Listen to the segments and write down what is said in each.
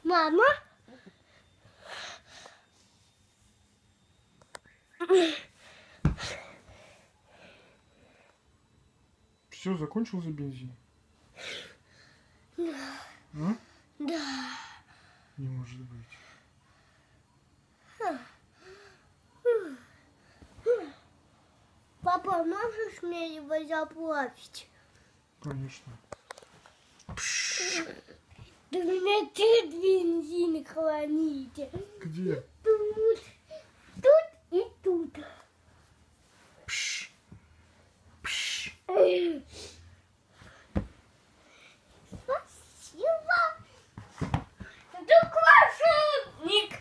Мама? Все, закончился бензин? Да. А? Да. Не может быть. Папа, можешь мне его заплавить? Конечно. Да меня тут бензин храните. Где? Тут. Тут и тут. Пш. Пш. Спасибо. Друг волшебник,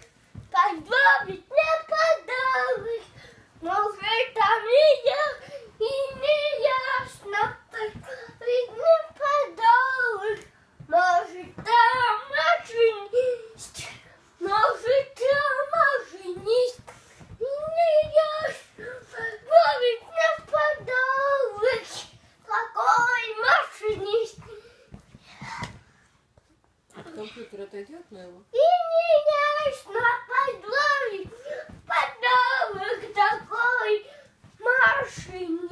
поздравить мне подарок. Может, там и не ясно, поздравить мне подарок. Может, там машинист, может, там машинист. И не ясно, поздравить мне подарок. Какой машинист. Компьютер отойдет на его? И не ясно подловить подарок такой машине.